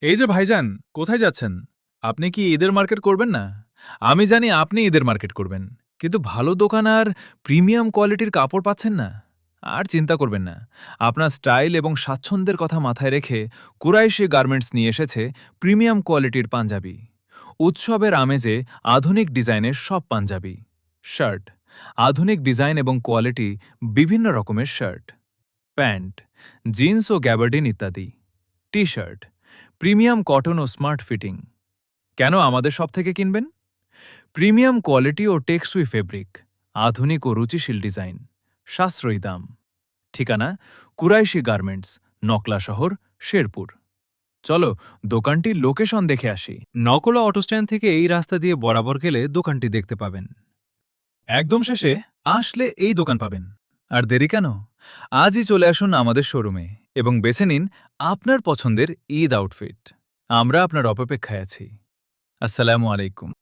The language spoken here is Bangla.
এই যে ভাইজান, কোথায় যাচ্ছেন? আপনি কি ঈদের মার্কেট করবেন না? আমি জানি আপনি ঈদের মার্কেট করবেন। কিন্তু ভালো দোকান আর প্রিমিয়াম কোয়ালিটির কাপড় পাচ্ছেন না। আর চিন্তা করবেন না। আপনার স্টাইল এবং স্বাচ্ছন্দ্যের কথা মাথায় রেখে কুরাইশি গার্মেন্টস নিয়ে এসেছে প্রিমিয়াম কোয়ালিটির পাঞ্জাবি। উৎসবের আমেজে আধুনিক ডিজাইনের সব পাঞ্জাবি, শার্ট, আধুনিক ডিজাইন এবং কোয়ালিটি, বিভিন্ন রকমের শার্ট, প্যান্ট, জিন্স ও গ্যাবার্ডিন ইত্যাদি, টি শার্ট, প্রিমিয়াম কটন ও স্মার্ট ফিটিং। কেন আমাদের সব থেকে কিনবেন? প্রিমিয়াম কোয়ালিটি ও টেকসই ফেব্রিক, আধুনিক ও রুচিশীল ডিজাইন, সাশ্রয়ী দাম। ঠিকানা কুরাইশি গার্মেন্টস, নকলা শহর, শেরপুর। চলো দোকানটির লোকেশন দেখে আসি। নকলা অটোস্ট্যান্ড থেকে এই রাস্তা দিয়ে বরাবর গেলে দোকানটি দেখতে পাবেন। একদম শেষে আসলে এই দোকান পাবেন। আর দেরি কেন? আজই চলে আসুন আমাদের শোরুমে এবং বেছে নিন আপনার পছন্দের ঈদ আউটফিট। আমরা আপনার অপেক্ষায় আছি। আসসালামু আলাইকুম।